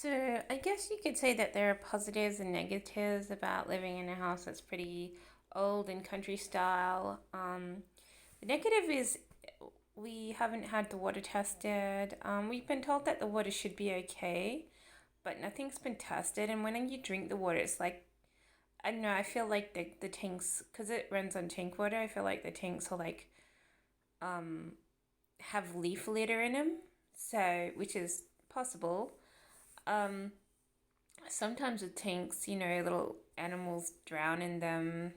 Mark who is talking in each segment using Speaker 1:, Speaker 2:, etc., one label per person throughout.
Speaker 1: So, I guess you could say that there are positives and negatives about living in a house that's pretty old and country style. The negative is we haven't had the water tested. We've been told that the water should be okay, but nothing's been tested. And when you drink the water, it's like, I don't know, I feel like the tanks, because it runs on tank water, I feel like the tanks are like, um, have leaf litter in them. So, which is possible. Um, Sometimes with tanks, little animals drown in them.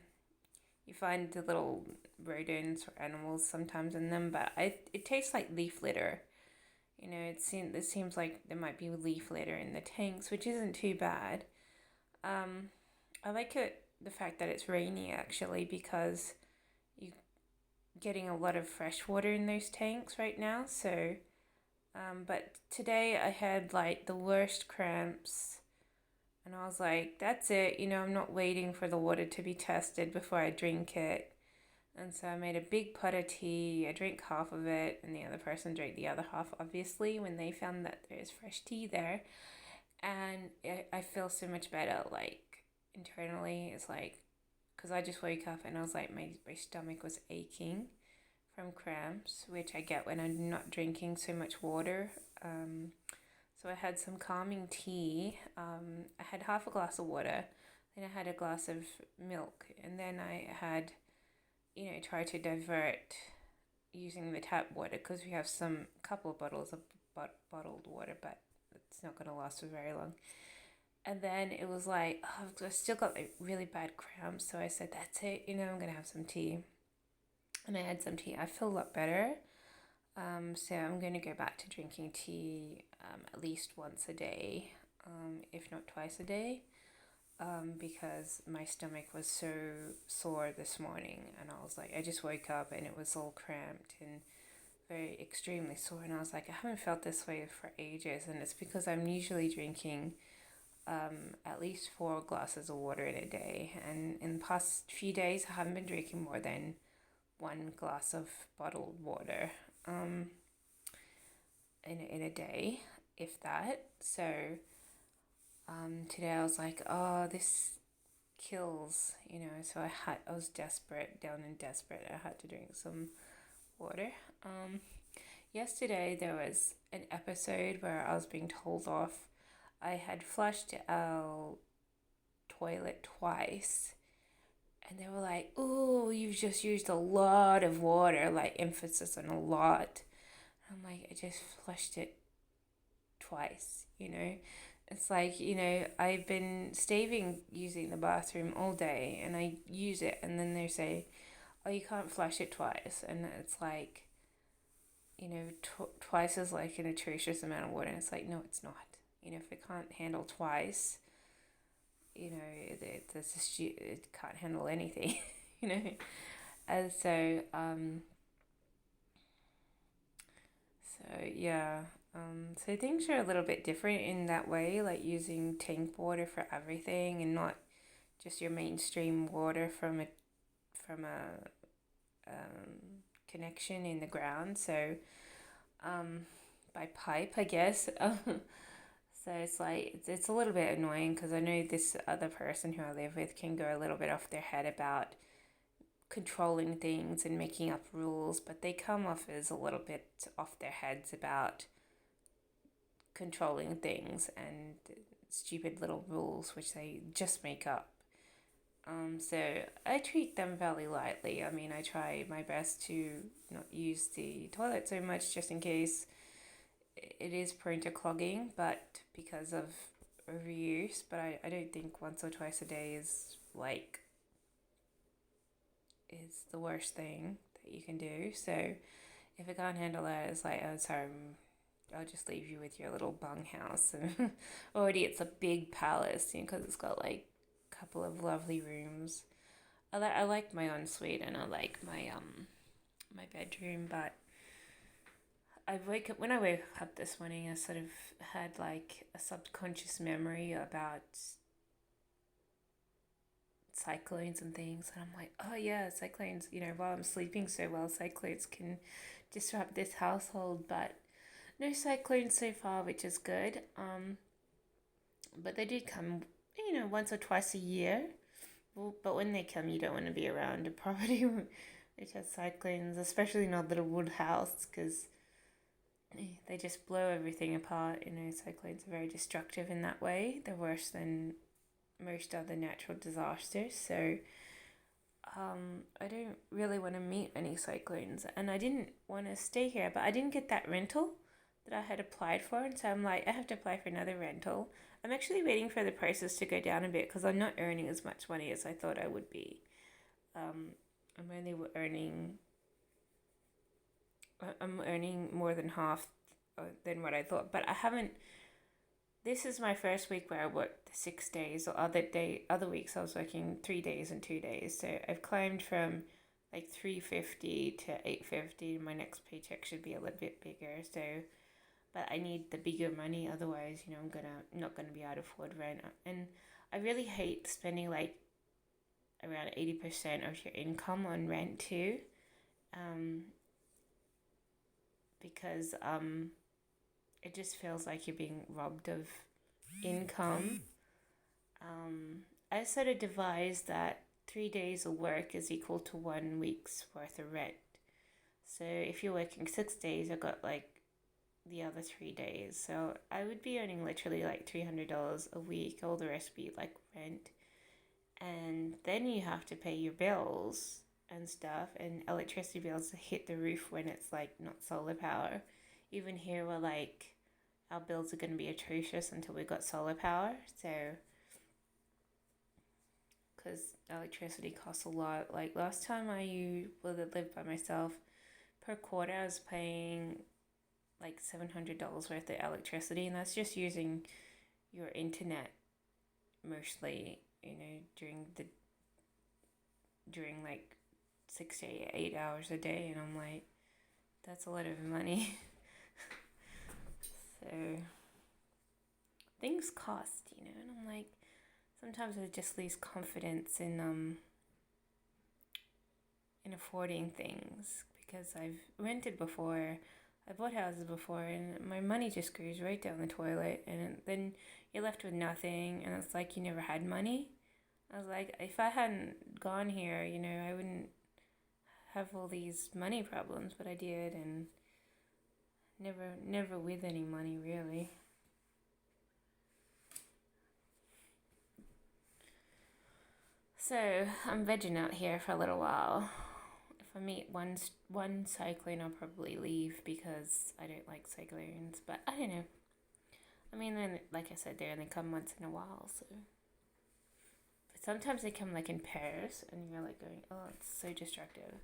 Speaker 1: You find the little rodents or animals sometimes in them, but it tastes like leaf litter. It seems like there might be leaf litter in the tanks, which isn't too bad. Um, I like the fact that it's rainy actually because you're getting a lot of fresh water in those tanks right now. So, but today I had like the worst cramps. And I was like, that's it. I'm not waiting for the water to be tested before I drink it. And so I made a big pot of tea. I drank half of it, and the other person drank the other half, obviously, when they found that there's fresh tea there. And I feel so much better, like, internally. It's like, because I just woke up and I was like, my stomach was aching from cramps, which I get when I'm not drinking so much water. So I had some calming tea. I had half a glass of water, then I had a glass of milk, and then I had, tried to divert using the tap water because we have some couple of bottles of bottled water, but it's not going to last for very long. And then it was like, oh, I still got like really bad cramps, so I said, that's it, I'm going to have some tea. And I had some tea. I feel a lot better. So I'm going to go back to drinking tea at least once a day, if not twice a day, because my stomach was so sore this morning. And I was like, I just woke up and it was all cramped and very extremely sore. And I was like, I haven't felt this way for ages. And it's because I'm usually drinking at least 4 glasses of water in a day. And in the past few days, I haven't been drinking more than 1 glass of bottled water. In a day, if that. So today I was like, oh, this kills, So I was desperate, down and desperate. I had to drink some water. Um, Yesterday there was an episode where I was being told off. I had flushed our toilet twice, and they were like, "Oh, you've just used a lot of water," like emphasis on a lot. I'm like, I just flushed it twice. It's like, I've been staving using the bathroom all day and I use it, and then they say, oh, you can't flush it twice. And it's like, twice is like an atrocious amount of water. And it's like, no, it's not. If it can't handle twice, it can't handle anything, you know. And yeah, so things are a little bit different in that way, like using tank water for everything and not just your mainstream water from a connection in the ground. So by pipe, I guess. So it's like it's a little bit annoying because I know this other person who I live with can go a little bit off their head about controlling things and making up rules, but they come off as a little bit off their heads about controlling things and stupid little rules which they just make up. So I treat them fairly lightly. I mean, I try my best to not use the toilet so much just in case it is prone to clogging, but because of overuse. But I don't think once or twice a day is the worst thing that you can do. So if I can't handle that, it's like, oh, sorry, I'll just leave you with your little bung house. And already it's a big palace, because it's got like a couple of lovely rooms. I like my ensuite and I like my bedroom, but when I woke up this morning, I sort of had like a subconscious memory about cyclones and things, and I'm like, oh yeah, cyclones. While I'm sleeping so well, cyclones can disrupt this household, but no cyclones so far, which is good. but they did come, once or twice a year. Well, but when they come, you don't want to be around a property which has cyclones, especially not little wood house, because they just blow everything apart. Cyclones are very destructive in that way. They're worse than most other natural disasters. So I don't really want to meet any cyclones, and I didn't want to stay here, but I didn't get that rental that I had applied for, and so I'm like, I have to apply for another rental. I'm actually waiting for the prices to go down a bit because I'm not earning as much money as I thought I would be. Um, I'm only earning I'm earning more than half than what I thought, but I haven't. This is my first week where I worked 6 days, or other weeks I was working 3 days and 2 days. So I've climbed from like 350 to 850. My next paycheck should be a little bit bigger. So, but I need the bigger money. Otherwise, I'm not gonna be able to afford rent. And I really hate spending like around 80% of your income on rent too. Um, because it just feels like you're being robbed of income. I sort of devised that 3 days of work is equal to 1 week's worth of rent. So if you're working 6 days, I got like the other 3 days. So I would be earning literally like $300 a week. All the rest would be like rent. And then you have to pay your bills and stuff, and electricity bills hit the roof when it's like not solar power. Even here, we're like, our bills are going to be atrocious until we got solar power. So, because electricity costs a lot. Like last time I lived by myself, per quarter I was paying like $700 worth of electricity, and that's just using your internet mostly. During like 6 to 8 hours a day, and I'm like, that's a lot of money. So things cost, and I'm like, sometimes I just lose confidence in affording things because I've rented before, I bought houses before, and my money just goes right down the toilet, and then you're left with nothing, and it's like you never had money. I was like, if I hadn't gone here, I wouldn't have all these money problems, but I did, and never with any money really. So I'm vegging out here for a little while. If I meet one cyclone, I'll probably leave because I don't like cyclones. But I don't know. I mean, then like I said, they only come once in a while, so. But sometimes they come like in pairs, and you're like going, oh, it's so destructive.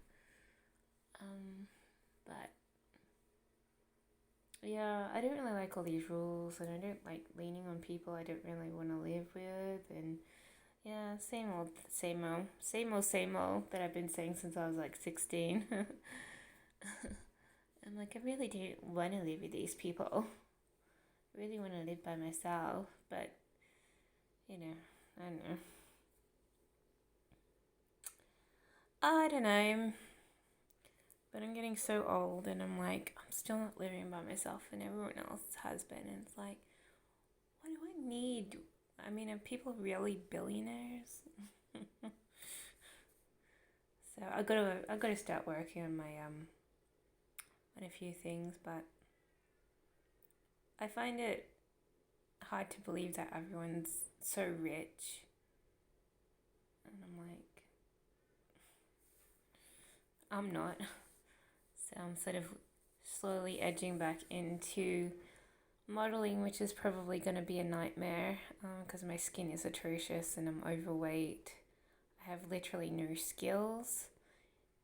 Speaker 1: But yeah, I don't really like all these rules, and I don't like leaning on people I don't really want to live with, and yeah, same old, same old, same old, same old that I've been saying since I was like 16. I'm like, I really don't want to live with these people. I really want to live by myself, but I don't know. I don't know. But I'm getting so old, and I'm like, I'm still not living by myself, and everyone else has been. And it's like, what do I need? I mean, are people really billionaires? So I gotta start working on my on a few things, but I find it hard to believe that everyone's so rich, and I'm like, I'm not. So I'm sort of slowly edging back into modeling, which is probably going to be a nightmare because my skin is atrocious and I'm overweight. I have literally no skills,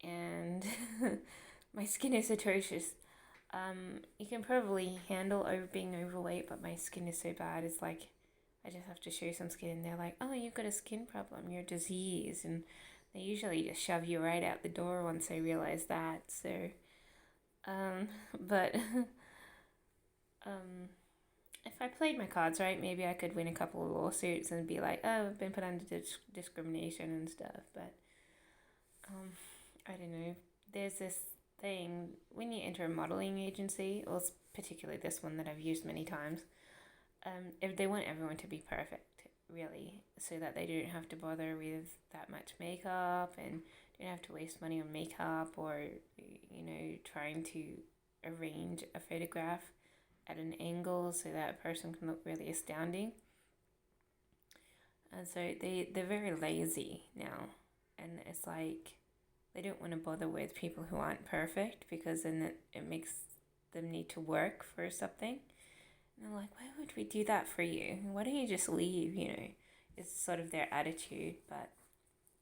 Speaker 1: and my skin is atrocious. You can probably handle being overweight, but my skin is so bad. It's like I just have to show some skin, and they're like, "Oh, you've got a skin problem. You're a disease," and they usually just shove you right out the door once they realize that. So, but um, if I played my cards right, maybe I could win a couple of lawsuits and be like, "Oh, I've been put under discrimination and stuff." But um, I don't know. There's this thing when you enter a modeling agency, or particularly this one that I've used many times. if they want everyone to be perfect, really, so that they don't have to bother with that much makeup and don't have to waste money on makeup or, trying to arrange a photograph at an angle so that a person can look really astounding. And so they're very lazy now. And it's like they don't want to bother with people who aren't perfect because then it makes them need to work for something. And they're like, why would we do that for you? Why don't you just leave? It's sort of their attitude.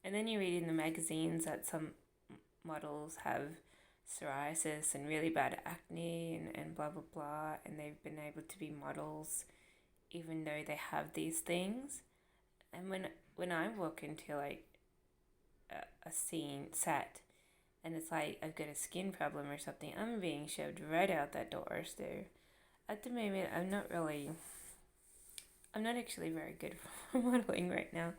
Speaker 1: And then you read in the magazines that some models have psoriasis and really bad acne and blah, blah, blah. And they've been able to be models even though they have these things. And when I walk into like a scene set and it's like I've got a skin problem or something, I'm being shoved right out that door. So at the moment, I'm not actually very good for modeling right now.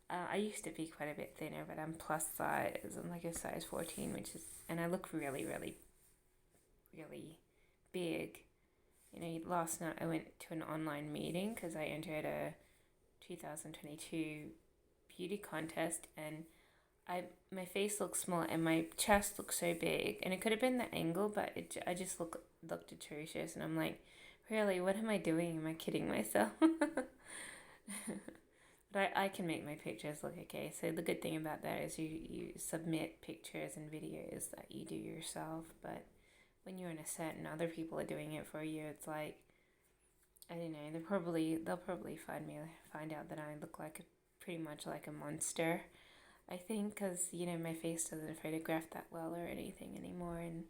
Speaker 1: I used to be quite a bit thinner, but I'm plus size. I'm like a size 14, and I look really, really, really big. Last night I went to an online meeting because I entered a 2022 beauty contest, and my face looks small and my chest looks so big, and it could have been the angle, but I just looked atrocious, and I'm like, really, what am I doing? Am I kidding myself? But I can make my pictures look okay. So the good thing about that is you submit pictures and videos that you do yourself, but when you're in a set and other people are doing it for you, it's like, I don't know, they'll probably find out that I look like pretty much like a monster. I think because my face doesn't photograph that well or anything anymore, and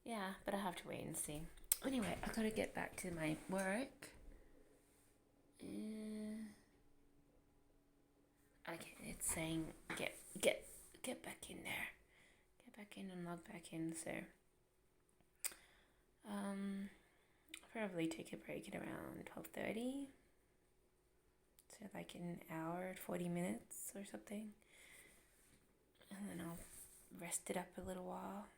Speaker 1: yeah, but I have to wait and see. Anyway, I gotta get back to my work. Okay, it's saying get back in there, get back in and log back in. So I'll probably take a break at around 12:30. So like an hour, 40 minutes or something, and then I'll rest it up a little while.